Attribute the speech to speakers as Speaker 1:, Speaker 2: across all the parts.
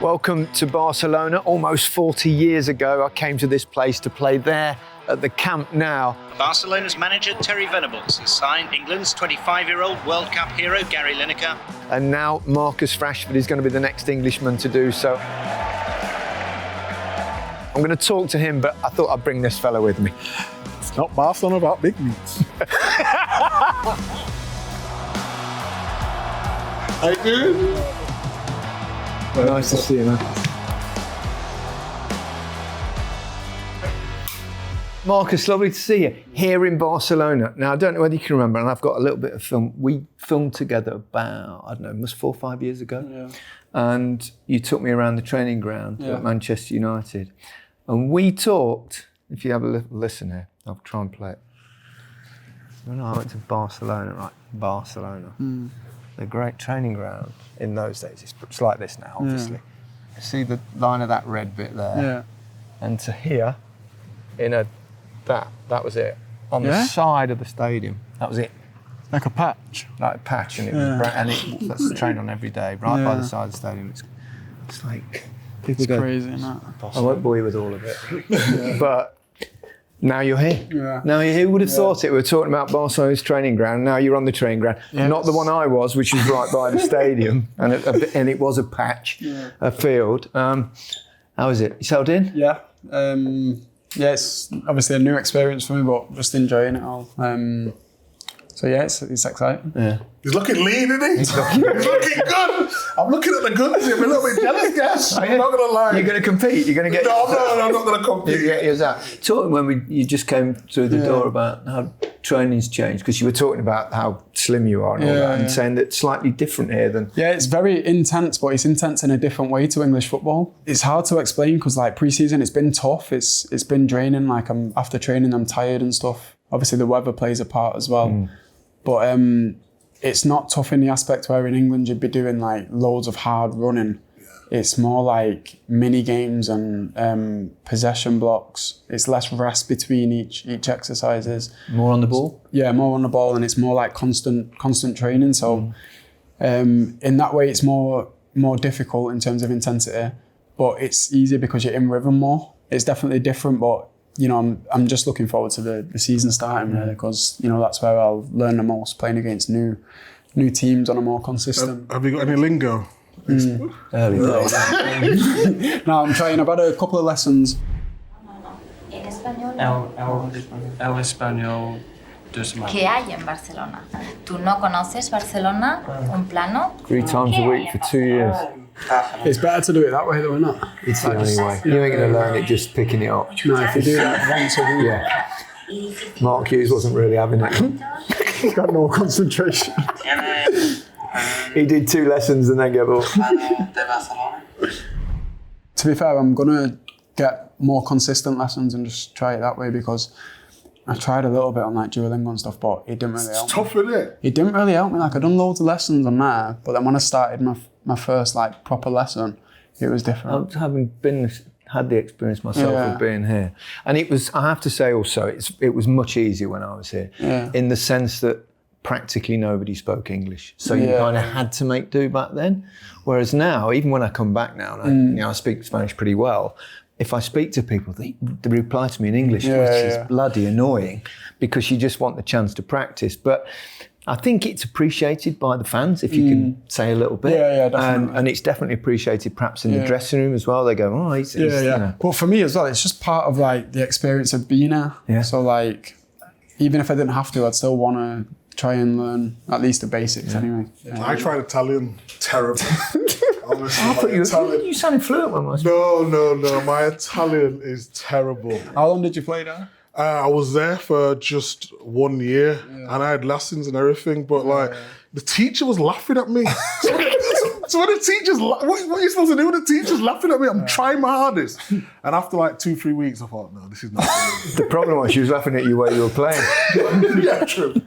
Speaker 1: Welcome to Barcelona. Almost 40 years ago, I came to this place to play there at the Camp Nou.
Speaker 2: Barcelona's manager, Terry Venables, has signed England's 25-year-old World Cup hero, Gary Lineker.
Speaker 1: And now Marcus Rashford is going to be the next Englishman to do so. I'm going to talk to him, but I thought I'd bring this fella with me.
Speaker 3: It's not Barcelona about big meats. How you doing?
Speaker 1: Nice to see you, man. Marcus, lovely to see you here in Barcelona. Now, I don't know whether you can remember, and I've got a little bit of film. We filmed together about, I don't know, must 4 or 5 years ago.
Speaker 3: Yeah.
Speaker 1: And you took me around the training ground at Manchester United. And we talked, if you have a little listen here, I'll try and play it. When I went to Barcelona, right, Barcelona. The great training ground in those days. It's like this now, obviously. You see the line of that red bit there?
Speaker 3: Yeah.
Speaker 1: And to here, that was it. On the side of the stadium, that was it.
Speaker 3: Like a patch.
Speaker 1: Like a patch, and it was that's trained on every day, right by the side of the stadium. It's like, people go,
Speaker 3: crazy, isn't it?
Speaker 1: I won't bore you with all of it. But now you're here.
Speaker 3: Yeah.
Speaker 1: Now you're here. Who would have thought it? We were talking about Barcelona's training ground. Now you're on the training ground.
Speaker 3: Yes.
Speaker 1: Not the one I was, which was right by the stadium, and it was a patch, a field. How was it? You settled in?
Speaker 3: Yeah. It's obviously a new experience for me, but just enjoying it all. So yeah, it's exciting.
Speaker 1: Yeah.
Speaker 4: He's looking lean, isn't he? He's looking good. I'm looking at the guns here. I'm a little bit jealous, guys. I'm not going to lie.
Speaker 1: You're going to compete? You're going to get...
Speaker 4: No, I'm not going to compete.
Speaker 1: Here's that. Talking when you just came through the door about how training's changed, because you were talking about how slim you are and all that, and saying that it's slightly different here than...
Speaker 3: Yeah, it's very intense, but it's intense in a different way to English football. It's hard to explain because like pre-season, it's been tough. It's been draining. Like after training, I'm tired and stuff. Obviously, the weather plays a part as well. But it's not tough in the aspect where in England you'd be doing like loads of hard running. It's more like mini games and possession blocks. It's less rest between each exercises.
Speaker 1: More on the ball?
Speaker 3: Yeah, more on the ball, and it's more like constant training. So in that way, it's more difficult in terms of intensity, but it's easier because you're in rhythm more. It's definitely different, but you know, I'm just looking forward to the season starting really, because you know that's where I'll learn the most, playing against new teams on a more consistent.
Speaker 4: Have you got any lingo?
Speaker 1: Early days.
Speaker 3: No, I'm trying. I've had a couple of lessons.
Speaker 5: En español.
Speaker 6: El español dus más.
Speaker 5: ¿Qué hay en Barcelona? ¿Tú no conoces Barcelona? ¿Un plano?
Speaker 1: 3 times a week for 2 years.
Speaker 3: It's better to do it that way though, isn't it?
Speaker 1: It's the only way. You ain't going to learn it just picking it up.
Speaker 3: No, if you do that once a week.
Speaker 1: Yeah. Mark Hughes wasn't really having it.
Speaker 3: He's got no concentration.
Speaker 1: He did 2 lessons and then gave up.
Speaker 3: To be fair, I'm gonna get more consistent lessons and just try it that way, because I tried a little bit on like Duolingo and stuff, but it didn't really help.
Speaker 4: It's tough, isn't it?
Speaker 3: It didn't really help me. Like I done loads of lessons on there, but then when I started my first like proper lesson, it was different.
Speaker 1: Having had the experience myself of being here, and it was, I have to say also, it was much easier when I was here, in the sense that practically nobody spoke English, so you kind of had to make do back then. Whereas now, even when I come back now, and I speak Spanish pretty well. If I speak to people, they reply to me in English, which is bloody annoying, because you just want the chance to practice. But I think it's appreciated by the fans if you can say a little bit.
Speaker 3: Yeah, definitely.
Speaker 1: And it's definitely appreciated perhaps in the dressing room as well. They go, oh, he's you know.
Speaker 3: But for me as well, it's just part of like the experience of being here. Yeah. So like, even if I didn't have to, I'd still want to try and learn at least the basics anyway.
Speaker 4: I tried Italian, terrible. Honestly,
Speaker 1: I thought you sounded fluent when I was...
Speaker 4: No. My Italian is terrible.
Speaker 3: How long did you play there?
Speaker 4: I was there for just 1 year, and I had lessons and everything, but like the teacher was laughing at me. So when the teacher's, what are you supposed to do when the teacher's laughing at me? I'm trying my hardest. And after like 2-3 weeks, I thought, no, this is not good.
Speaker 1: The problem was she was laughing at you while you were playing.
Speaker 4: Yeah, true.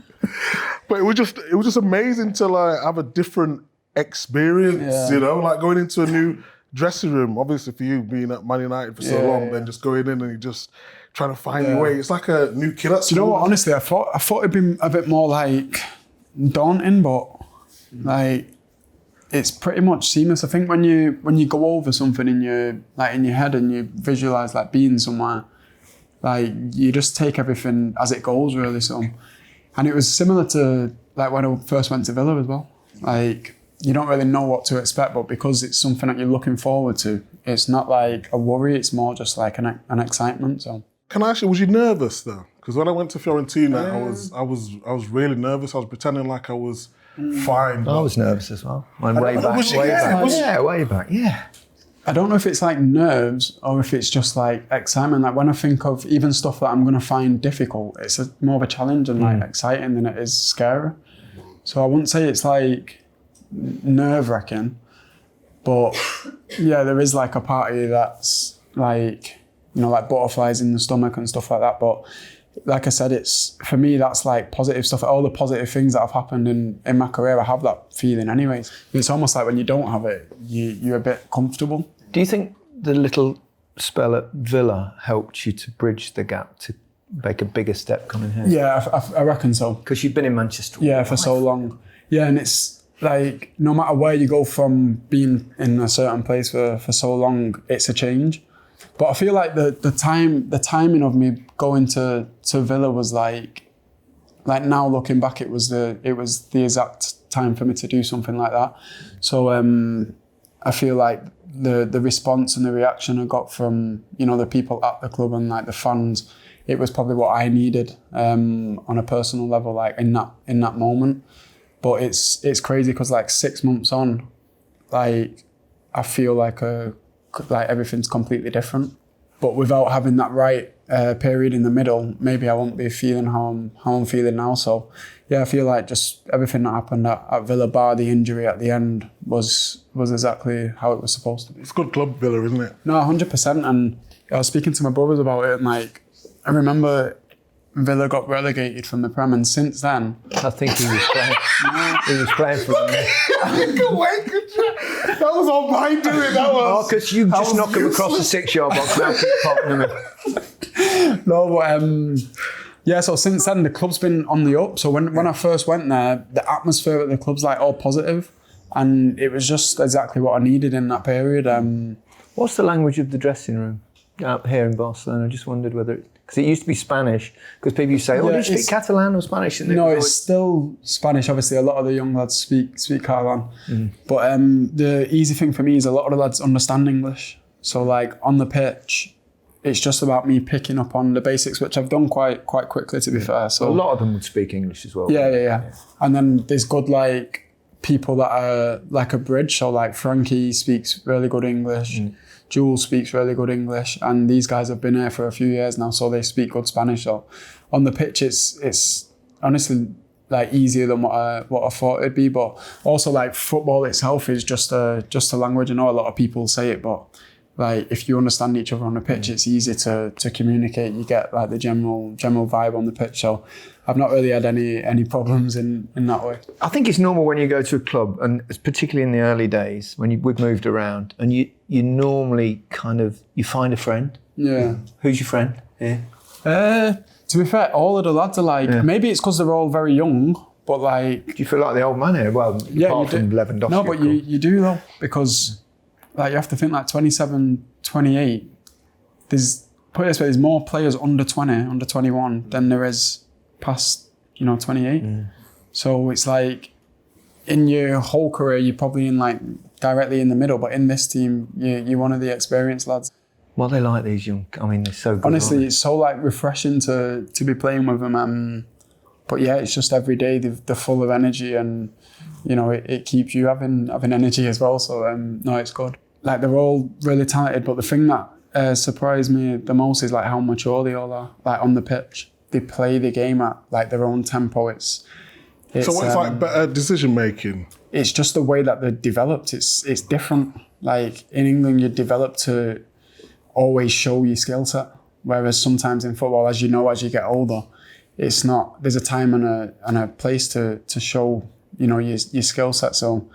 Speaker 4: But it was just amazing to like have a different experience, you know, like going into a new dressing room. Obviously for you being at Man United for so long, then just going in and you just trying to find your way. It's like a new kid at school.
Speaker 3: Do you know what? Honestly, I thought it'd been a bit more like daunting, but like it's pretty much seamless. I think when you go over something in your head and you visualize like being somewhere, like you just take everything as it goes really. So, and it was similar to like when I first went to Villa as well. Like you don't really know what to expect, but because it's something that you're looking forward to, it's not like a worry. It's more just like an excitement. So,
Speaker 4: can I ask you, was you nervous though? Because when I went to Fiorentina, I was really nervous. I was pretending like I was fine.
Speaker 1: I was nervous as well. Way back. Way back. Yeah.
Speaker 3: I don't know if it's like nerves or if it's just like excitement. Like when I think of even stuff that I'm going to find difficult, it's more of a challenge and like exciting than it is scary. So I wouldn't say it's like nerve-wracking, but yeah, there is like a part of you that's like, like butterflies in the stomach and stuff like that. But like I said, it's for me, that's like positive stuff. All the positive things that have happened in my career, I have that feeling anyways. It's almost like when you don't have it, you're a bit comfortable.
Speaker 1: Do you think the little spell at Villa helped you to bridge the gap to make a bigger step coming here?
Speaker 3: Yeah, I reckon so.
Speaker 1: Because you've been in Manchester.
Speaker 3: Yeah, for so long. Yeah, and it's like no matter where you go from being in a certain place for so long, it's a change. But I feel like the timing of me going to Villa was like now looking back, it was the exact time for me to do something like that. So I feel like the response and the reaction I got from the people at the club and like the fans, it was probably what I needed on a personal level, like in that moment. But it's crazy because like 6 months on, like I feel like everything's completely different. But without having that right period in the middle, maybe I won't be feeling how I'm feeling now. So yeah, I feel like just everything that happened at Villa, bar the injury at the end, was exactly how it was supposed to be.
Speaker 4: It's a good club, Villa, isn't it?
Speaker 3: No, 100%. And I was speaking to my brothers about it, and like I remember Villa got relegated from the Prem, and since then,
Speaker 1: I think he was playing. He was playing for them.
Speaker 4: That was all mine doing. That was.
Speaker 1: Marcus, you just knock him across the 6-yard box and I'll keep popping him in.
Speaker 3: No, but yeah. So since then, the club's been on the up. So when I first went there, the atmosphere at the club's like all positive, and it was just exactly what I needed in that period.
Speaker 1: What's the language of the dressing room out here in Barcelona? I just wondered whether because it used to be Spanish, because people used to say, do you speak Catalan or Spanish? And
Speaker 3: no, it's still Spanish. Obviously, a lot of the young lads speak Catalan. But the easy thing for me is a lot of the lads understand English. So like on the pitch, it's just about me picking up on the basics, which I've done quite quickly, to be fair. So
Speaker 1: a lot of them would speak English as well.
Speaker 3: Yeah. And then there's good like people that are like a bridge. So like Frankie speaks really good English. Jules speaks really good English, and these guys have been here for a few years now, so they speak good Spanish. So on the pitch, it's honestly like easier than what I thought it'd be. But also like football itself is just a language. I know a lot of people say it, but like if you understand each other on the pitch, it's easy to communicate. You get like the general vibe on the pitch. So I've not really had any problems in that way.
Speaker 1: I think it's normal when you go to a club, and particularly in the early days when we've moved around, and you normally you find a friend.
Speaker 3: Yeah.
Speaker 1: Who's your friend here?
Speaker 3: To be fair, all of the lads are like, maybe it's because they're all very young, but like...
Speaker 1: Do you feel like the old man here? Well,
Speaker 3: yeah,
Speaker 1: apart from Lewandowski.
Speaker 3: No, but you do though, because like you have to think like 27, 28, there's more players under 20, under 21 than there is past, 28. So it's like in your whole career, you're probably in like directly in the middle, but in this team, you're one of the experienced lads.
Speaker 1: What they like, these young, I mean, they're so good.
Speaker 3: Honestly, it's so like refreshing to be playing with them. But yeah, it's just every day they're full of energy, and it keeps you having energy as well. So no, it's good. Like they're all really talented, but the thing that surprised me the most is like how mature they all are. Like on the pitch, they play the game at like their own tempo. It's
Speaker 4: so what's like better decision making?
Speaker 3: It's just the way that they're developed. It's different. Like in England, you're developed to always show your skill set, whereas sometimes in football, as you get older, it's not. There's a time and a place to show your skill set. So,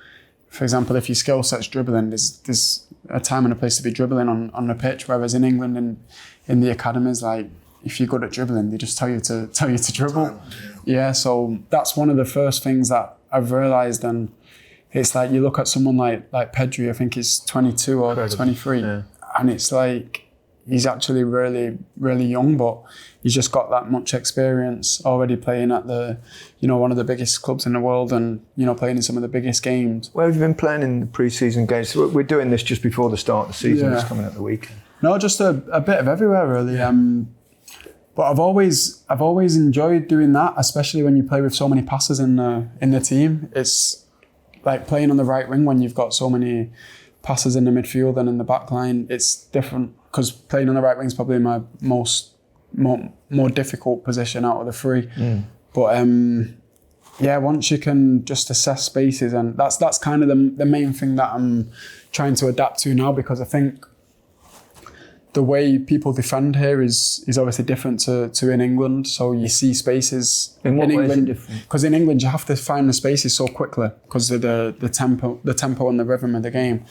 Speaker 3: for example, if your skill set's dribbling, there's a time and a place to be dribbling on the pitch. Whereas in England and in the academies, like if you're good at dribbling, they just tell you to dribble. Yeah, so that's one of the first things that I've realised, and it's like you look at someone like Pedri, I think he's 22 or 23, and it's like he's actually really, really young, but he's just got that much experience already playing at the, one of the biggest clubs in the world and, playing in some of the biggest games.
Speaker 1: Where have you been playing in the pre-season games? So we're doing this just before the start of the season. It's coming up the weekend.
Speaker 3: No, just a bit of everywhere really. But I've always enjoyed doing that, especially when you play with so many passes in the team. It's like playing on the right wing when you've got so many passes in the midfield and in the back line. It's different because playing on the right wing is probably my more difficult position out of the three. But once you can just assess spaces, and that's kind of the main thing that I'm trying to adapt to now, because I think the way people defend here is obviously different to in England. So you see spaces
Speaker 1: in England.
Speaker 3: Because in England you have to find the spaces so quickly because of the tempo and the rhythm of the game.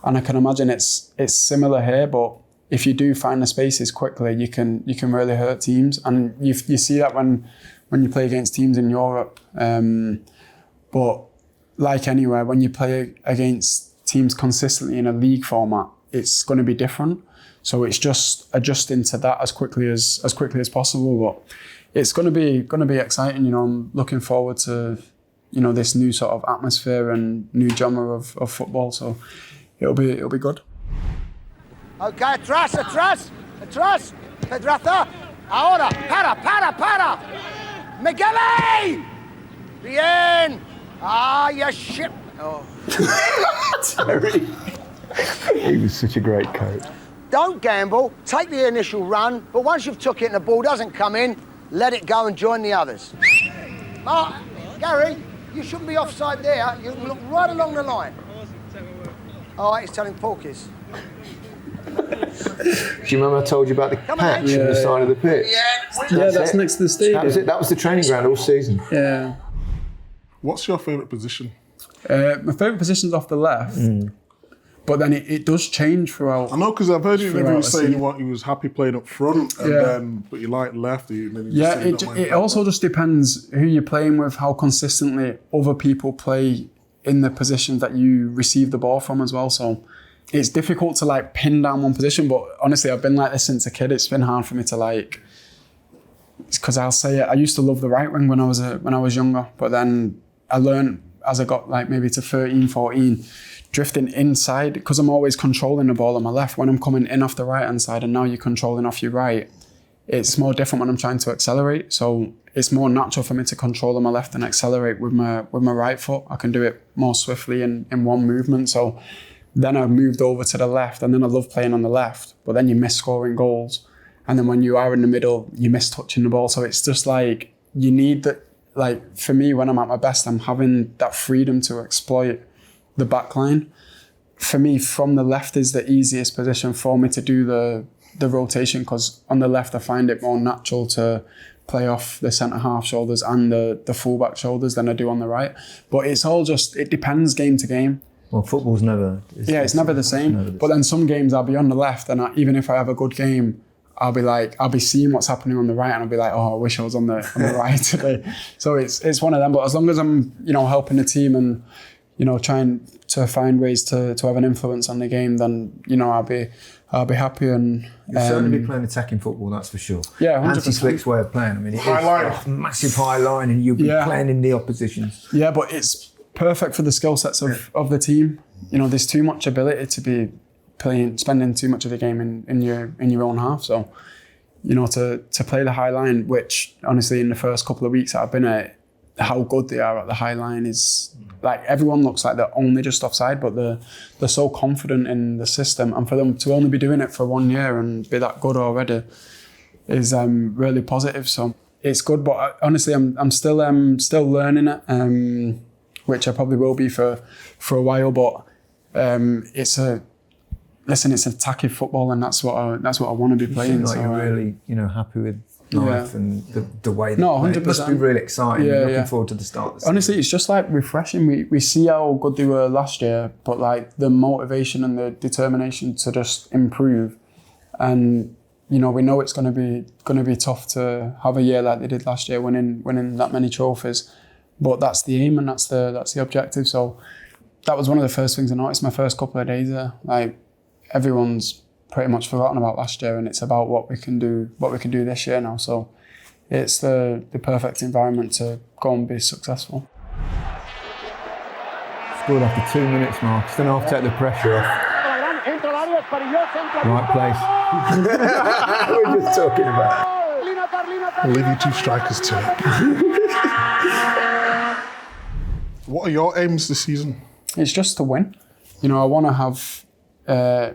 Speaker 3: And I can imagine it's similar here, but if you do find the spaces quickly, you can really hurt teams. And you see that when you play against teams in Europe. But like anywhere, when you play against teams consistently in a league format, it's going to be different. So it's just adjusting to that as quickly as possible. But it's going to be exciting. I'm looking forward to this new sort of atmosphere and new genre of football. So it'll be good.
Speaker 7: Ok, atrás. Pedraza. Ahora. Para. Miguel! Bien. Ah, you shit. Oh.
Speaker 1: Terry. He was such a great coach.
Speaker 7: Don't gamble. Take the initial run, but once you've took it and the ball doesn't come in, let it go and join the others. Gary, you shouldn't be offside there. You look right along the line. Oh, he's telling Porkis.
Speaker 1: Do you remember I told you about the patch on the side of the pitch?
Speaker 3: Yeah, that's next to the stadium.
Speaker 1: That was it. That was the training ground all season.
Speaker 3: Yeah.
Speaker 4: What's your favourite position?
Speaker 3: My favourite position's off the left, but then it does change throughout.
Speaker 4: I know, because I've heard you saying you was happy playing up front, and then but you like left.
Speaker 3: It also just depends who you're playing with, how consistently other people play in the positions that you receive the ball from as well. So it's difficult to pin down one position, but honestly, I've been like this since a kid. It's been hard for me to because I'll say it. I used to love the right wing when I was younger, but then I learned as I got maybe to 13, 14, drifting inside, because I'm always controlling the ball on my left. When I'm coming in off the right hand side and now you're controlling off your right, it's more different when I'm trying to accelerate. So it's more natural for me to control on my left and accelerate with my right foot. I can do it more swiftly in one movement. So then I moved over to the left, and then I love playing on the left, but then you miss scoring goals. And then when you are in the middle, you miss touching the ball. So it's just you need that. For me, when I'm at my best, I'm having that freedom to exploit the back line. For me, from the left is the easiest position for me to do the rotation, because on the left I find it more natural to play off the centre-half shoulders and the full-back shoulders than I do on the right. But it's all it depends game to game.
Speaker 1: Well, football's never...
Speaker 3: It's never the same. But then some games I'll be on the left, and even if I have a good game, I'll be seeing what's happening on the right, and I'll be like, oh, I wish I was on the right today. So it's one of them. But as long as I'm, helping the team and, trying to find ways to have an influence on the game, then, I'll be happy. And
Speaker 1: you'll certainly be playing attacking football, that's for sure.
Speaker 3: Yeah, 100%.
Speaker 1: Anti-Slick's way of playing. I mean, it's
Speaker 4: a
Speaker 1: massive high line, and you'll be playing in the oppositions.
Speaker 3: Yeah, but it's perfect for the skill sets of the team. There's too much ability to be spending too much of the game in your own half. So, to play the high line, which honestly in the first couple of weeks that I've been at, how good they are at the high line is everyone looks like they're only just offside, but they're so confident in the system, and for them to only be doing it for 1 year and be that good already is really positive. So it's good, but honestly, I'm still learning it, which I probably will be for a while. But it's attacking football, and that's what I want to be playing.
Speaker 1: You seem like you're really, happy with life and the way that
Speaker 3: 100%.
Speaker 1: It must be really exciting.
Speaker 3: Yeah,
Speaker 1: looking forward to the start of the season.
Speaker 3: Honestly, it's just refreshing. We see how good they were last year, but the motivation and the determination to just improve, and we know it's going to be tough to have a year like they did last year, winning that many trophies. But that's the aim, and that's the objective. So that was one of the first things I noticed my first couple of days there. Like, everyone's pretty much forgotten about last year, and it's about what we can do this year now. So it's the perfect environment to go and be successful.
Speaker 1: Scored after 2 minutes, Marcus. Then I'll take the pressure off. Right place. We're just talking about.
Speaker 4: I'll leave you two strikers to it. What are your aims this season?
Speaker 3: It's just to win. You know, I want to have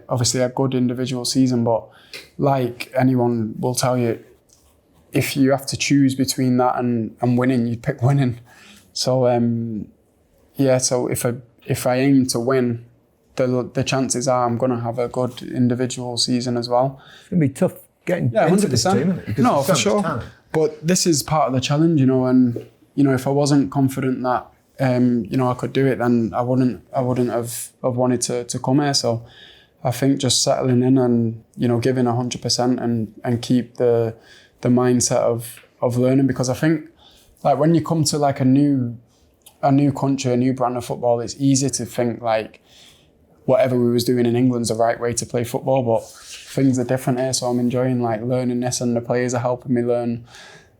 Speaker 3: obviously a good individual season, but like anyone will tell you, if you have to choose between that and winning, you'd pick winning. So so if I aim to win, the chances are I'm going to have a good individual season as well.
Speaker 1: It's going to be tough getting into this team, isn't it? Because
Speaker 3: no,
Speaker 1: there's
Speaker 3: for
Speaker 1: so
Speaker 3: sure.
Speaker 1: much talent.
Speaker 3: But this is part of the challenge, you know, and you know, if I wasn't confident that you know, I could do it, then I wouldn't have wanted to come here. So I think just settling in and, you know, giving 100% and keep the mindset of learning, because I think like when you come to like a new country, a new brand of football, it's easy to think like whatever we was doing in England's the right way to play football, but things are different here. So I'm enjoying like learning this, and the players are helping me learn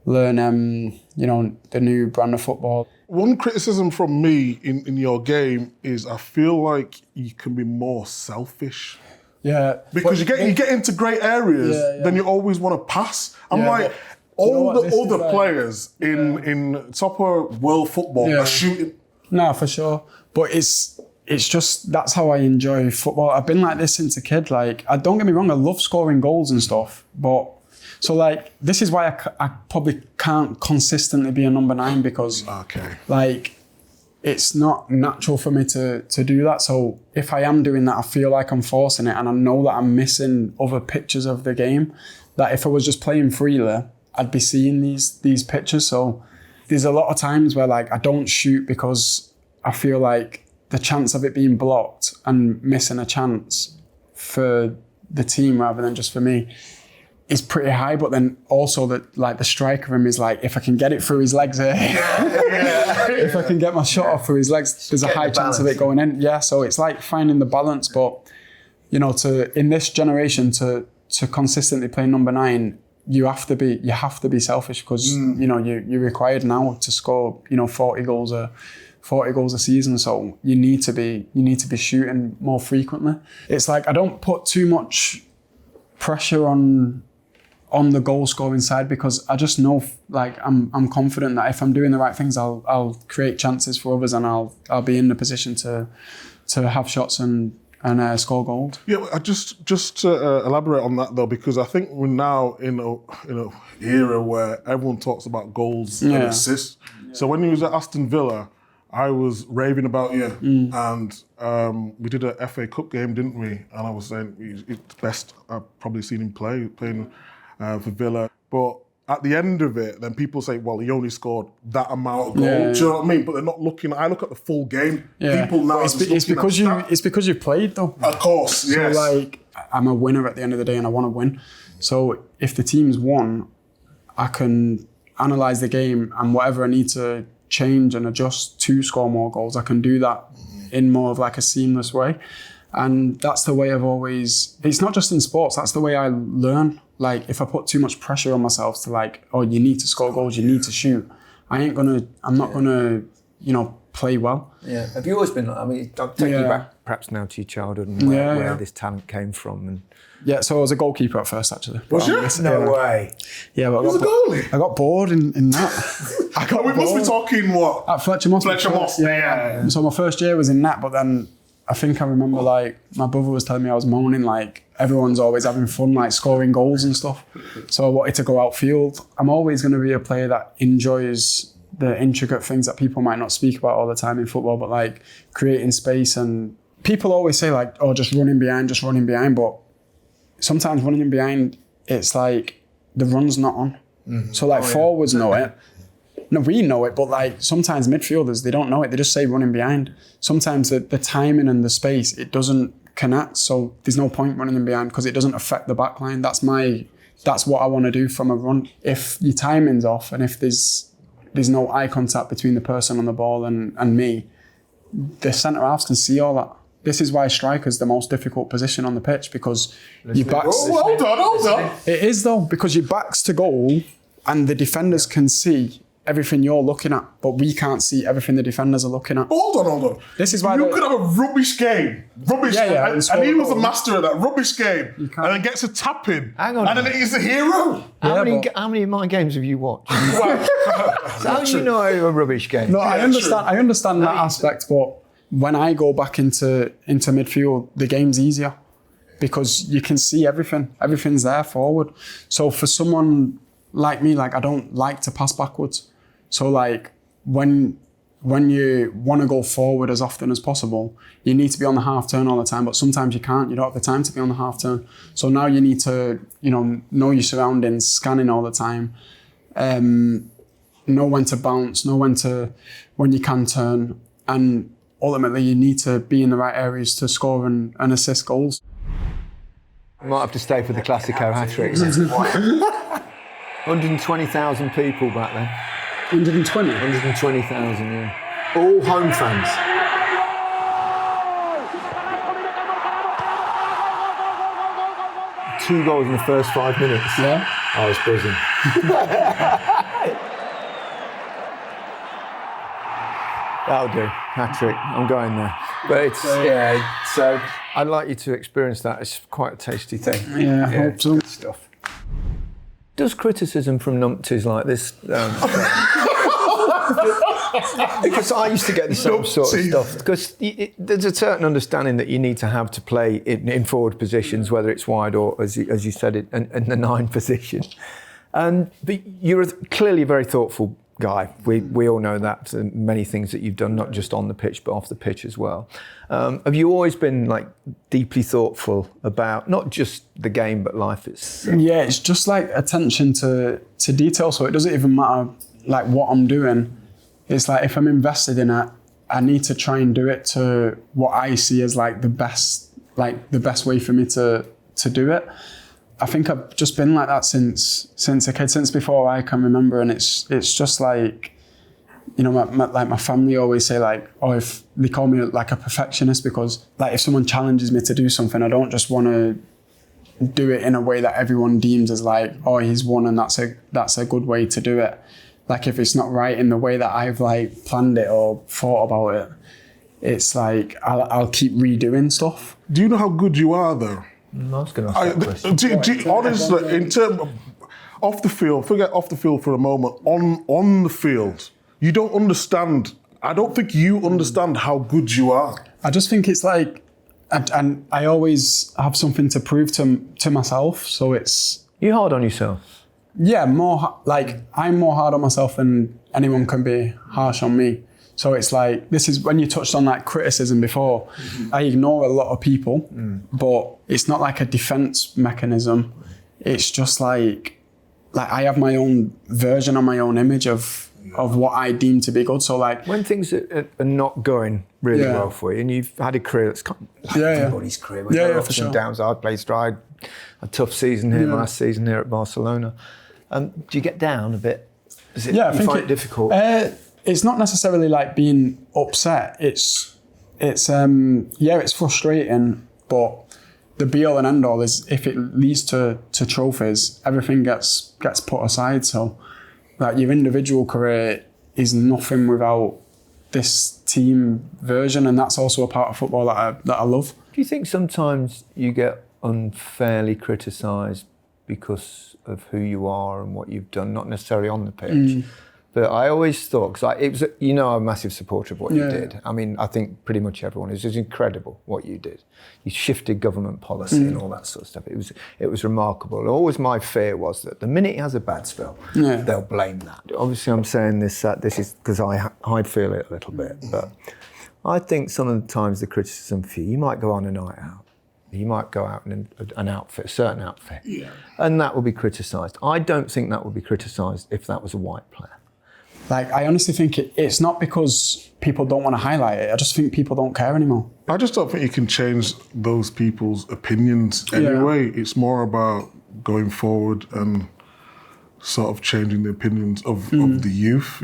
Speaker 3: you know, the new brand of football.
Speaker 4: One criticism from me in your game is I feel like you can be more selfish.
Speaker 3: Yeah.
Speaker 4: Because you get into great areas, then you always want to pass. I'm like, all the other players in top of world football are shooting.
Speaker 3: No, for sure. But it's just, that's how I enjoy football. I've been like this since a kid. Like, don't get me wrong, I love scoring goals and stuff, but so like, this is why I probably can't consistently be a number 9, because like, it's not natural for me to do that. So if I am doing that, I feel like I'm forcing it, and I know that I'm missing other pictures of the game. That if I was just playing freely, I'd be seeing these pictures. So there's a lot of times where like I don't shoot because I feel like the chance of it being blocked and missing a chance for the team rather than just for me is pretty high. But then also that like the strike of him is like, if I can get it through his legs here, if I can get my shot off through his legs, there's a high chance of it going in. Yeah, so it's like finding the balance. But you know, in this generation to consistently play number 9, you have to be selfish, because you know you're required now to score 40 goals a season. So you need to be shooting more frequently. It's like I don't put too much pressure on the goal scoring side, because I just know like I'm confident that if I'm doing the right things, I'll create chances for others, and I'll be in the position to have shots and score goals. Yeah,
Speaker 4: I just to elaborate on that though, because I think we're now in a era where everyone talks about goals and assists. Yeah. So when he was at Aston Villa, I was raving about you, and we did a FA Cup game, didn't we? And I was saying it's the best I've probably seen him playing for Villa. But at the end of it, then people say, well, he only scored that amount of goals. Yeah. Do you know what I mean? But they're not looking. I look at the full game. Yeah. People now it's because you played though. Of course, yes. So like, I'm a winner at the end of the day, and I want to win. So if the team's won, I can analyse the game, and whatever I need to change and adjust to score more goals, I can do that in more of like a seamless way. And that's the way I've always, it's not just in sports, that's the way I learn. Like if I put too much pressure on myself to like, oh, you need to score goals, you need to shoot, I'm not gonna, play well.
Speaker 1: Yeah. Have you always been like, I mean, I'll take you back perhaps now to your childhood and where this talent came from. And
Speaker 3: yeah, so I was a goalkeeper at first, actually.
Speaker 1: Was you? No way.
Speaker 3: Yeah, but I got bored in that.
Speaker 4: We must be talking what?
Speaker 3: At Fletcher Moss.
Speaker 4: Yeah.
Speaker 3: So my first year was in that, but then I think I remember like my brother was telling me I was moaning like everyone's always having fun like scoring goals and stuff. So I wanted to go outfield. I'm always going to be a player that enjoys the intricate things that people might not speak about all the time in football, but like creating space. And people always say like, oh, just running behind. But sometimes running behind, it's like the run's not on. Mm-hmm. So like forwards know it. No, we know it, but like sometimes midfielders, they don't know it. They just say running behind. Sometimes the timing and the space, it doesn't connect. So there's no point running in behind because it doesn't affect the back line. That's what I want to do from a run. If your timing's off and if there's no eye contact between the person on the ball and me, the centre halves can see all that. This is why striker's the most difficult position on the pitch, because your back's...
Speaker 4: Oh, hold on.
Speaker 3: It is though, because your back's to goal and the defenders can see everything you're looking at, but we can't see everything the defenders are looking at.
Speaker 4: Hold on.
Speaker 3: This is why
Speaker 4: you could have a rubbish game. And he was a master of that rubbish game. And then gets a tap in.
Speaker 1: Hang on.
Speaker 4: And then he's the hero.
Speaker 1: How many of my games have you watched? So how do you know a rubbish game?
Speaker 3: No, I understand that aspect, but when I go back into midfield, the game's easier because you can see everything. Everything's there forward. So for someone like me, like I don't like to pass backwards. So like when you want to go forward as often as possible, you need to be on the half turn all the time, but sometimes you can't. You don't have the time to be on the half turn. So now you need to, know your surroundings, scanning all the time, know when to bounce, know when you can turn, and ultimately you need to be in the right areas to score and assist goals.
Speaker 1: I might have to stay for the Classico hat-tricks. 120,000 people back then.
Speaker 3: 120?
Speaker 1: 120,000, yeah. All home fans. Two goals in the first 5 minutes.
Speaker 3: Yeah.
Speaker 1: I was buzzing. That'll do. Hat-trick. I'm going there. But it's, so I'd like you to experience that. It's quite a tasty thing.
Speaker 3: Yeah, I hope so.
Speaker 1: Good stuff. Does criticism from numpties like this... because I used to get the same sort of stuff. Because there's a certain understanding that you need to have to play in forward positions, whether it's wide or, as you said, in the 9 position. But you're clearly a very thoughtful guy. We all know that. Many things that you've done, not just on the pitch, but off the pitch as well. Have you always been like deeply thoughtful about not just the game, but life itself? Yeah,
Speaker 3: it's just like attention to detail. So it doesn't even matter like what I'm doing. It's like if I'm invested in it, I need to try and do it to what I see as like the best way for me to do it. I think I've just been like that since a kid, since before I can remember, and it's just like, my family always say like, if they call me like a perfectionist, because like if someone challenges me to do something, I don't just want to do it in a way that everyone deems as like, he's won and that's a good way to do it. Like if it's not right in the way that I've like planned it or thought about it, it's like I'll keep redoing stuff.
Speaker 4: Do you know how good you are though?
Speaker 1: I was going to ask that question.
Speaker 4: Honestly, in terms of off the field, forget off the field for a moment. On the field, you don't understand. I don't think you understand how good you are.
Speaker 3: I just think it's like, and I always have something to prove to myself. So it's...
Speaker 1: You're hard on yourself?
Speaker 3: Yeah, I'm more hard on myself than anyone can be harsh on me. So it's like, this is when you touched on like criticism before. Mm-hmm. I ignore a lot of people, but it's not like a defense mechanism. It's just like I have my own version of my own image of what I deem to be good. So like
Speaker 1: when things are not going really well for you, and you've had a career that's kind of everybody's career, with ups and downs. I played stride, a tough season here, last season here at Barcelona. Do you get down a bit? I find it difficult.
Speaker 3: It's not necessarily like being upset. It's frustrating, but the be all and end all is if it leads to trophies, everything gets put aside. So like your individual career is nothing without this team version, and that's also a part of football that I love.
Speaker 1: Do you think sometimes you get unfairly criticised because of who you are and what you've done, not necessarily on the pitch? But I always thought, because I'm a massive supporter of what you did. I mean, I think pretty much everyone is. It was incredible what you did. You shifted government policy and all that sort of stuff. It was remarkable. And always my fear was that the minute he has a bad spell, they'll blame that. Obviously, I'm saying this is because I feel it a little bit. But I think some of the times the criticism for you might go on a night out. You might go out in an outfit, a certain outfit, and that will be criticised. I don't think that would be criticised if that was a white player.
Speaker 3: Like, I honestly think it's not because people don't want to highlight it. I just think people don't care anymore.
Speaker 4: I just don't think you can change those people's opinions anyway. It's more about going forward and sort of changing the opinions of the youth,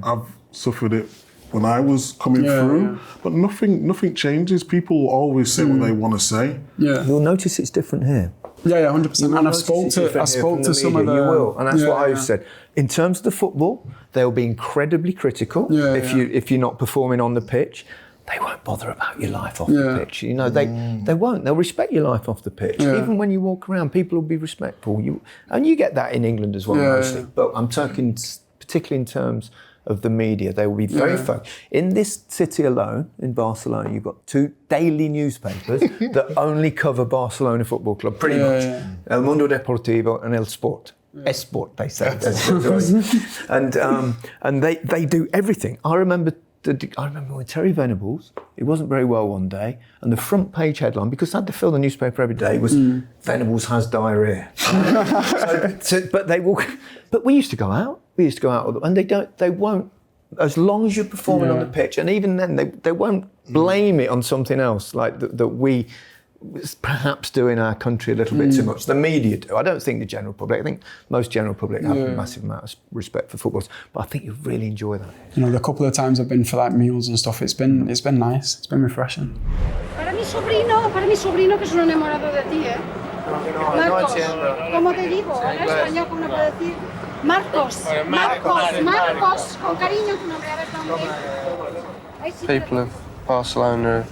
Speaker 4: I've suffered it when I was coming through, but nothing changes. People always say what they want to say.
Speaker 3: Yeah,
Speaker 1: you'll notice it's different here.
Speaker 3: Yeah, 100%. And I spoke to some of the.
Speaker 1: You will, and that's what I've said. In terms of the football, they'll be incredibly critical if you're not performing on the pitch. They won't bother about your life off the pitch. You know, they won't. They'll respect your life off the pitch. Yeah. Even when you walk around, people will be respectful. And you get that in England as well, mostly. But I'm talking particularly in terms of the media. They will be very focused. In this city alone, in Barcelona, you've got 2 daily newspapers that only cover Barcelona Football Club, pretty much. El Mundo Deportivo and El Sport. Esport, they say. And they do everything. I remember when Terry Venables, it wasn't very well one day, and the front page headline, because I had to fill the newspaper every day, was Venables has diarrhea. But we used to go out. And they won't, as long as you're performing on the pitch, and even then they won't blame it on something else, like that we perhaps do in our country a little bit too much. The media do. I don't think the general public. I think most general public have a massive amount of respect for football, but I think you really enjoy that.
Speaker 3: You know, the couple of times I've been for like meals and stuff, it's been nice. It's been refreshing.
Speaker 8: Para mi sobrino que es un enamorado de ti, Marcos, ¿cómo te digo? En español, ¿cómo puedo decir? Marcos, con cariño tu nombre, a ver dónde.
Speaker 6: People of Barcelona,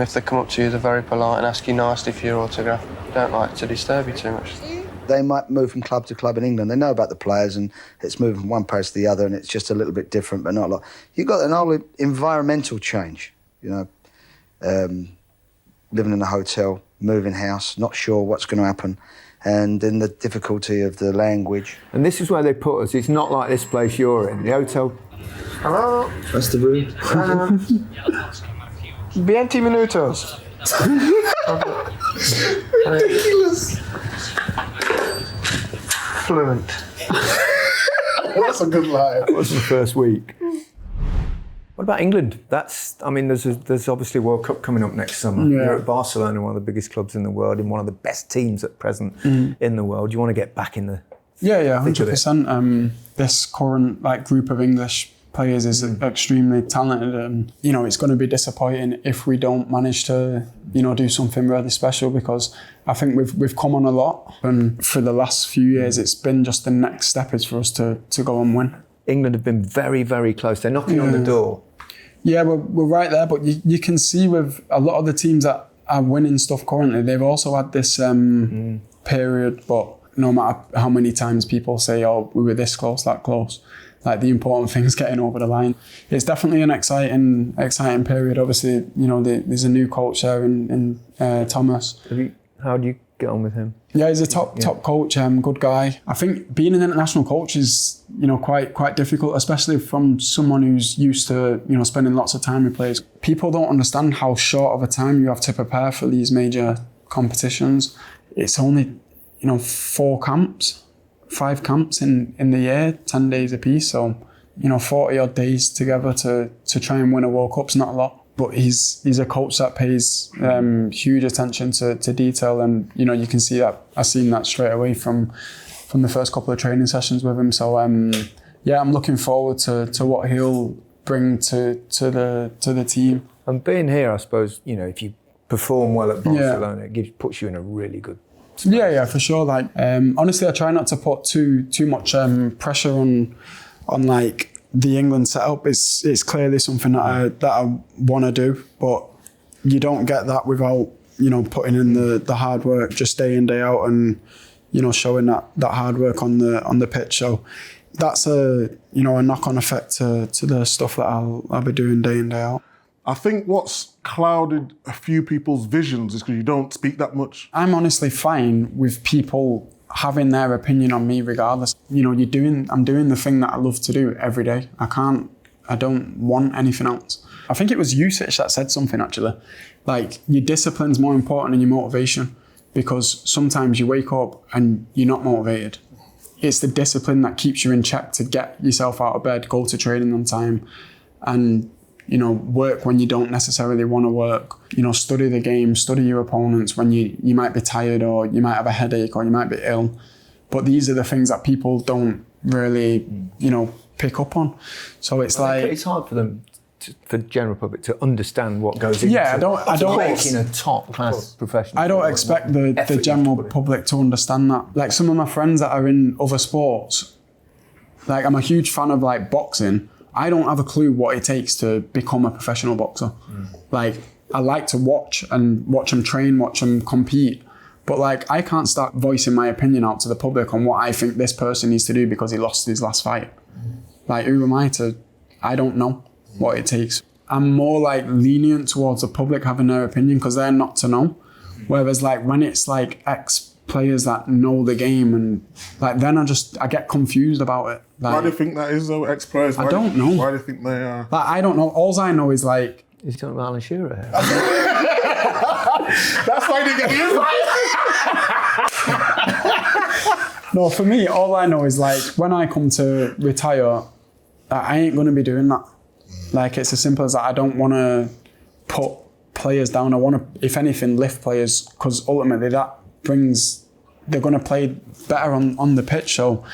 Speaker 6: if they come up to you, they're very polite and ask you nicely for your autograph. Don't like to disturb you too much.
Speaker 7: They might move from club to club in England. They know about the players and it's moving from one place to the other and it's just a little bit different, but not a lot. You've got an whole environmental change, you know, living in a hotel, moving house, not sure what's going to happen. And then the difficulty of the language.
Speaker 1: And this is where they put us. It's not like this place you're in. The hotel. Hello.
Speaker 7: That's the room.
Speaker 6: 20 minutos.
Speaker 4: Ridiculous.
Speaker 6: Fluent.
Speaker 4: That's a good line.
Speaker 1: That was the first week. What about England? There's obviously a World Cup coming up next summer.
Speaker 3: Yeah.
Speaker 1: You're at Barcelona, one of the biggest clubs in the world, in one of the best teams at present in the world. Do you want to get back in the?
Speaker 3: Yeah, 100%. This current group of English players is extremely talented, and you know it's going to be disappointing if we don't manage to do something really special, because I think we've come on a lot, and for the last few years it's been just the next step is for us to go and win.
Speaker 1: England have been very, very close. They're knocking on the door.
Speaker 3: Yeah, we're right there, but you can see with a lot of the teams that are winning stuff currently, they've also had this period, but no matter how many times people say, oh, we were this close, that close, like the important thing's getting over the line. It's definitely an exciting period. Obviously, there's a new coach there in Thomas.
Speaker 1: How do you get on with him?
Speaker 3: Yeah, he's a top coach, good guy. I think being an international coach is, quite difficult, especially from someone who's used to, spending lots of time with players. People don't understand how short of a time you have to prepare for these major competitions. It's only, 5 camps in the year, 10 days apiece. So, 40 odd days together to try and win a World Cup's not a lot. But he's a coach that pays huge attention to detail, and you can see that. I've seen that straight away from the first couple of training sessions with him. So I'm looking forward to what he'll bring to the team. And
Speaker 1: being here, I suppose, if you perform well at Barcelona, it puts you in a really good space.
Speaker 3: Yeah, for sure. Honestly, I try not to put too much pressure on the England setup. It's clearly something that I want to do, but you don't get that without putting in the hard work, just day in, day out, and showing that hard work on the pitch. So that's a knock-on effect to the stuff that I'll be doing day in, day out.
Speaker 4: I think what's clouded a few people's visions is because you don't speak that much.
Speaker 3: I'm honestly fine with people having their opinion on me regardless. I'm doing the thing that I love to do every day. I don't want anything else. I think it was Usage that said something actually. Your discipline's more important than your motivation, because sometimes you wake up and you're not motivated. It's the discipline that keeps you in check to get yourself out of bed, go to training on time, and work when you don't necessarily want to work. Study the game, study your opponents when you might be tired, or you might have a headache, or you might be ill. But these are the things that people don't really, pick up on. So it's like
Speaker 1: it's hard for them, for the general public, to understand what goes into
Speaker 3: I don't
Speaker 1: making a top class professional.
Speaker 3: I don't expect the general public to understand that. Like some of my friends that are in other sports, like I'm a huge fan of like boxing. I don't have a clue what it takes to become a professional boxer. Like I like to watch them train, watch them compete. But like I can't start voicing my opinion out to the public on what I think this person needs to do because he lost his last fight. Like who am I to? I don't know what it takes. I'm more like lenient towards the public having their opinion because they're not to know. Whereas like when it's like ex-players that know the game and like then I get confused about it. Like,
Speaker 4: why do you think that is though, ex-players?
Speaker 3: I don't know.
Speaker 4: Why do you think they are?
Speaker 3: Like I don't know. All I know is like...
Speaker 1: He's talking about Alan Shearer here.
Speaker 4: That's why they get the invite.
Speaker 3: No, for me, all I know is like when I come to retire, I ain't going to be doing that. Like it's as simple as that. I don't want to put players down. I want to, if anything, lift players because ultimately they're going to play better on the pitch. So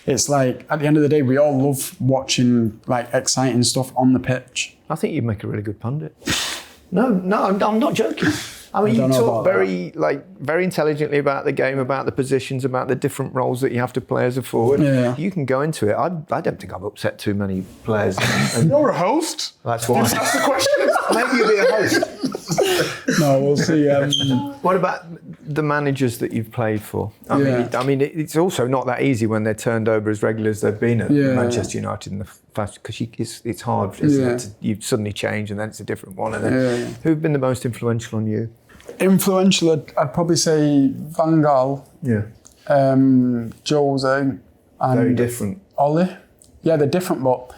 Speaker 3: it's like at the end of the day, we all love watching like exciting stuff on the pitch.
Speaker 1: I think you'd make a really good pundit. No, I'm not joking. I mean, you talk very intelligently about the game, about the positions, about the different roles that you have to play as a forward.
Speaker 3: Yeah.
Speaker 1: You can go into it. I don't think I've upset too many players.
Speaker 4: You're a host.
Speaker 1: That's why.
Speaker 4: That's the question.
Speaker 1: Maybe you'll be a host.
Speaker 3: No, we'll see.
Speaker 1: What about the managers that you've played for? I mean, it's also not that easy when they're turned over as regular as they've been at Manchester United in the past, because it's hard. You suddenly change and then it's a different one. And then who've been the most influential on you?
Speaker 3: Influential, I'd probably say Van Gaal, Jose, and
Speaker 1: very different.
Speaker 3: Ollie. Yeah, they're different, but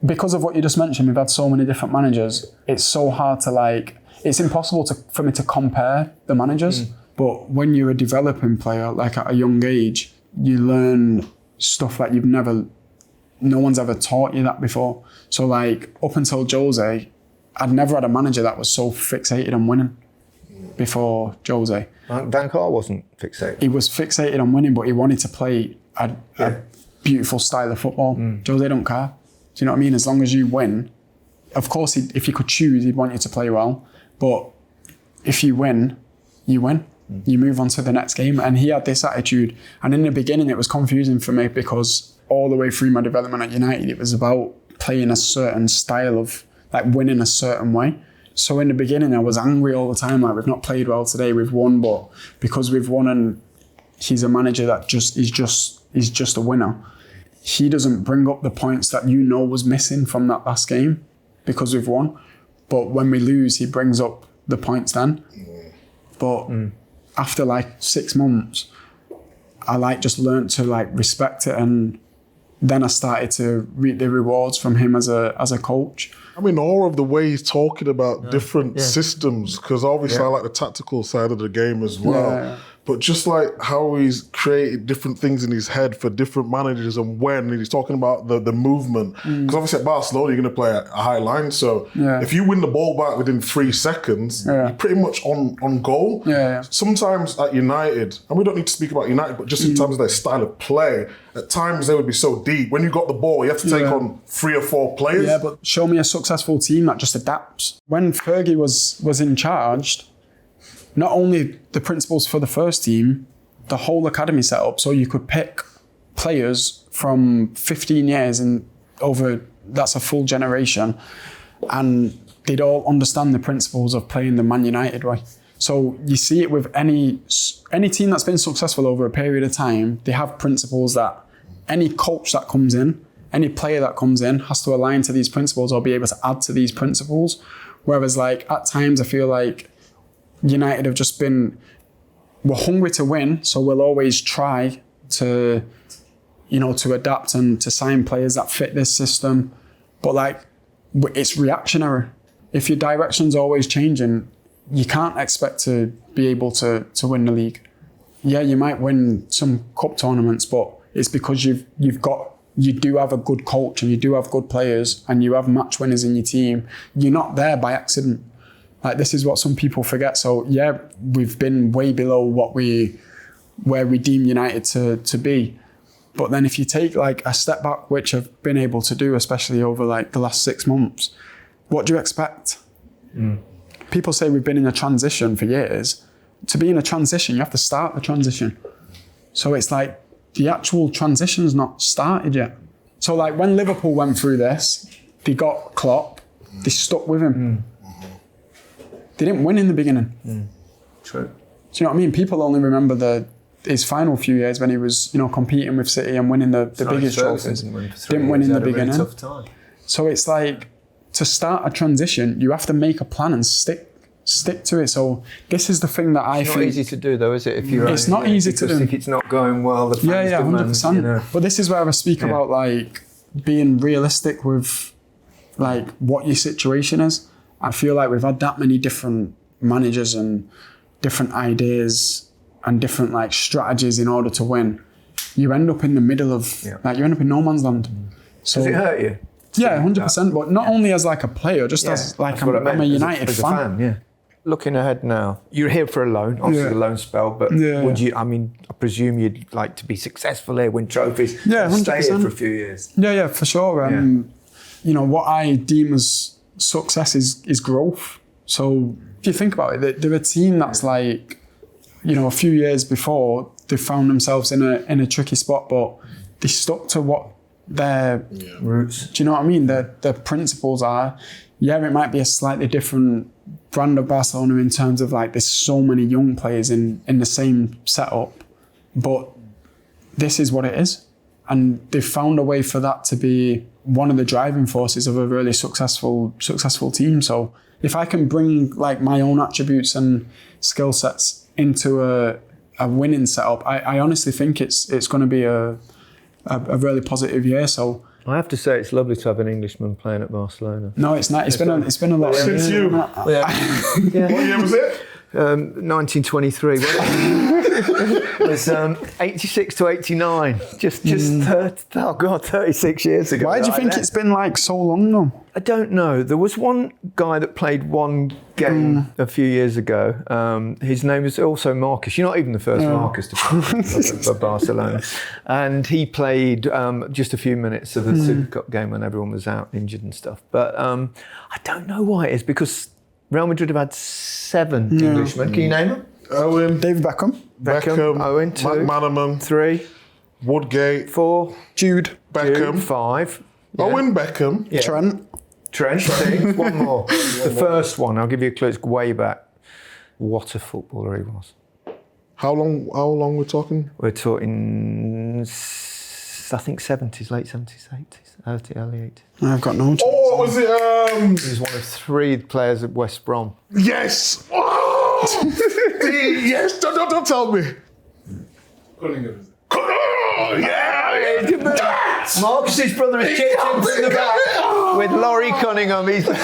Speaker 3: because of what you just mentioned, we've had so many different managers. It's so hard to it's impossible for me to compare the managers. But when you're a developing player, like at a young age, you learn stuff that no one's ever taught you that before. So like up until Jose, I'd never had a manager that was so fixated on winning. Before Jose.
Speaker 1: Van Gaal wasn't fixated.
Speaker 3: He was fixated on winning, but he wanted to play a beautiful style of football. Jose don't care. Do you know what I mean? As long as you win, of course, if he could choose, he'd want you to play well. But if you win, you win. You move on to the next game. And he had this attitude. And in the beginning, it was confusing for me because all the way through my development at United, it was about playing a certain style of like winning a certain way. So in the beginning, I was angry all the time. Like, we've not played well today. We've won, but because we've won and he's a manager that is just a winner, he doesn't bring up the points that was missing from that last game because we've won. But when we lose, he brings up the points then. But after like 6 months, I just learned to respect it, and then I started to reap the rewards from him as a coach.
Speaker 4: I mean, all of the way he's talking about different systems, because obviously I like the tactical side of the game as well. Yeah. But just like how he's created different things in his head for different managers and when he's talking about the movement. Because obviously at Barcelona, you're going to play a high line. So if you win the ball back within 3 seconds, you're pretty much on goal. Sometimes at United, and we don't need to speak about United, but just in terms of their style of play, at times they would be so deep. When you got the ball, you have to take on 3 or 4 players.
Speaker 3: Yeah, but show me a successful team that just adapts. When Fergie was in charge, not only the principles for the first team, the whole academy set up so you could pick players from 15 years and over, that's a full generation, and they'd all understand the principles of playing the Man United way. So you see it with any team that's been successful over a period of time, they have principles that any coach that comes in, any player that comes in has to align to these principles or be able to add to these principles. Whereas at times I feel like United have just we're hungry to win, so we'll always try to adapt and to sign players that fit this system. But it's reactionary. If your direction's always changing, you can't expect to be able to win the league. Yeah, you might win some cup tournaments, but it's because you do have a good coach and you do have good players and you have match winners in your team. You're not there by accident. This is what some people forget. So yeah, we've been way below where we deem United to be. But then if you take like a step back, which I've been able to do, especially over like the last 6 months, what do you expect? People say we've been in a transition for years. To be in a transition, you have to start the transition. So it's like the actual transition's not started yet. So like when Liverpool went through this, they got Klopp, they stuck with him. They didn't win in the beginning.
Speaker 1: True.
Speaker 3: Do you know what I mean? People only remember his final few years when he was, competing with City and winning the biggest trophies. Didn't win in the beginning.
Speaker 1: Really tough time.
Speaker 3: So it's like, to start a transition, you have to make a plan and stick to it. So this is the thing that I think...
Speaker 1: It's not easy to do though, is it? If you're
Speaker 3: it's not easy to do.
Speaker 1: If it's not going well, the fans demand,
Speaker 3: 100%. But this is where I speak about like being realistic with like what your situation is. I feel like we've had that many different managers and different ideas and different like strategies in order to win. You end up in the middle of like you end up in no man's land. So
Speaker 1: does it hurt you?
Speaker 3: Yeah, 100%. But not only as like a player, just as like I'm a United
Speaker 1: as
Speaker 3: fan.
Speaker 1: A fan. Looking ahead now, you're here for a loan, obviously a loan spell, but would you, I presume you'd like to be successful here, win trophies, and stay here for a few years.
Speaker 3: Yeah, for sure. What I deem as success is growth. So if you think about it, they're a team that's like, a few years before, they found themselves in a tricky spot, but they stuck to what their
Speaker 1: roots.
Speaker 3: Do you know what I mean? Their principles are, it might be a slightly different brand of Barcelona in terms of like there's so many young players in the same setup, but this is what it is. And they've found a way for that to be one of the driving forces of a really successful team. So if I can bring like my own attributes and skill sets into a winning setup, I honestly think it's going to be a really positive year. So
Speaker 1: I have to say it's lovely to have an Englishman playing at Barcelona.
Speaker 3: No, it's not. It's been a lot.
Speaker 4: Since you.
Speaker 1: What
Speaker 4: year was it?
Speaker 1: 1923. It was 86 to 89. Just 36 years ago.
Speaker 3: Why do you think it's been like so long though?
Speaker 1: I don't know. There was one guy that played one game a few years ago. His name was also Marcus. You're not even the first Marcus to play for Barcelona. And he played just a few minutes of the Super Cup game when everyone was out injured and stuff. But I don't know why it is, because Real Madrid have had 7 Englishmen. Can you name them?
Speaker 4: Owen.
Speaker 3: David Beckham.
Speaker 1: Owen, 2.
Speaker 4: McManaman.
Speaker 1: 3.
Speaker 4: Woodgate.
Speaker 1: 4.
Speaker 3: Jude.
Speaker 4: Beckham.
Speaker 1: 5.
Speaker 4: Owen Beckham.
Speaker 1: Yeah. Trent, 6. One more. The first one, I'll give you a clue, it's way back. What a footballer he was.
Speaker 4: How long we're talking?
Speaker 1: We're talking, I think 70s, late 70s, 80s, early 80s.
Speaker 3: I've got no chance.
Speaker 4: Oh, what was it?
Speaker 1: He was one of 3 players at West Brom.
Speaker 4: Yes! Oh! Yes! Don't tell me.
Speaker 9: Cunningham.
Speaker 4: Oh, yeah!
Speaker 1: Marcus's brother is chipped in from the back with Laurie Cunningham. He was there.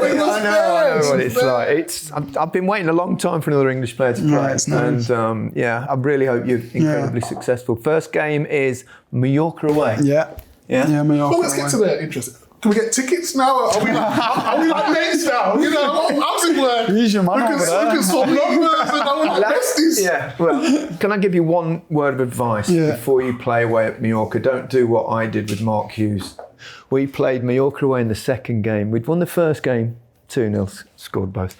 Speaker 1: I know what it's like. I've been waiting a long time for another English player to play.
Speaker 3: Yeah, it's nice.
Speaker 1: And I really hope you're incredibly successful. First game is Mallorca away.
Speaker 3: Yeah, Mallorca.
Speaker 4: Well, let's get to that. Interesting. Can we get tickets now? Are we like mates now? How's it work?
Speaker 3: He's your man over there.
Speaker 4: We can swap numbers and I want besties.
Speaker 1: Yeah, well, can I give you one word of advice before you play away at Mallorca? Don't do what I did with Mark Hughes. We played Mallorca away in the second game. We'd won the first game 2-0, scored both.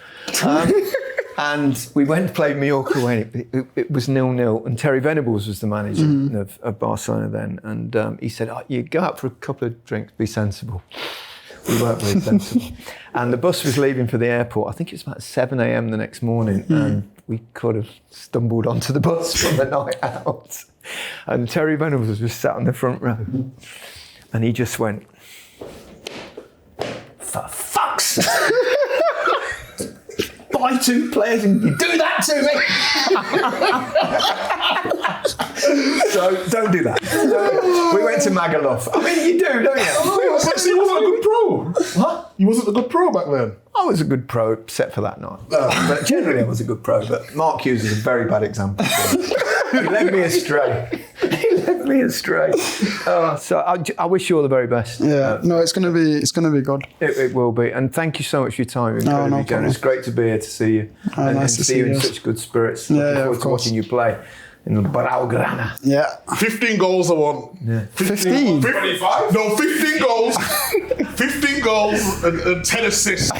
Speaker 1: And we went to play Mallorca away. It was 0-0, and Terry Venables was the manager of Barcelona then. And he said, you go out for a couple of drinks, be sensible. We weren't very sensible. And the bus was leaving for the airport. I think it was about 7 a.m. the next morning, and we could have stumbled onto the bus from the night out. And Terry Venables was sat on the front row, and he just went, for fuck's sake! Buy 2 players and you do that to me. So don't do that. We went to Magaluf. I mean, you do, don't you?
Speaker 4: But he wasn't a good pro.
Speaker 1: What?
Speaker 4: You wasn't a good pro back then.
Speaker 1: I was a good pro, except for that night. But generally, I was a good pro. But Mark Hughes is a very bad example. He led me astray. So I wish you all the very best.
Speaker 3: Yeah, no, it's gonna be good.
Speaker 1: It will be, and thank you so much for your time. Incredibly generous. It's great to be here to see you and
Speaker 3: nice to
Speaker 1: see you in
Speaker 3: you.
Speaker 1: such good spirits.
Speaker 3: Yeah,
Speaker 1: Looking forward
Speaker 3: of
Speaker 1: to
Speaker 3: course.
Speaker 1: watching you play. in the Blaugrana.
Speaker 3: Yeah.
Speaker 4: 15 goals I want.
Speaker 1: Yeah.
Speaker 3: 15?
Speaker 4: 25? No, 15 goals. 15 goals and 10 assists.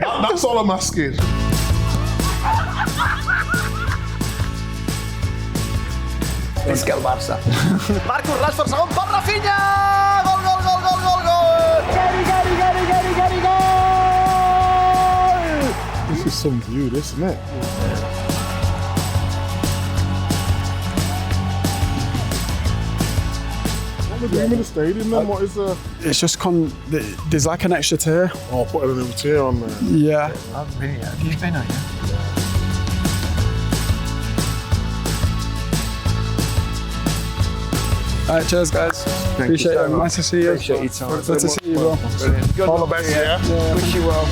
Speaker 4: That's all I'm asking.
Speaker 1: És que el Barça.
Speaker 10: Marcus Rashford, segon per Rafinha! Gol, gol, gol, gol, gol, gol! Gary, gol!
Speaker 4: This is some view, this, isn't it? What are they doing in the stadium then? What is the...
Speaker 3: It's just there's like an extra tier.
Speaker 4: Oh, put another tier on there.
Speaker 3: Yeah.
Speaker 1: Have you been, have you?
Speaker 3: All right, cheers, guys. Appreciate it. Nice to see you.
Speaker 1: Appreciate your time.
Speaker 3: Good to see you, bro.
Speaker 4: All the best, yeah?
Speaker 1: Wish you well.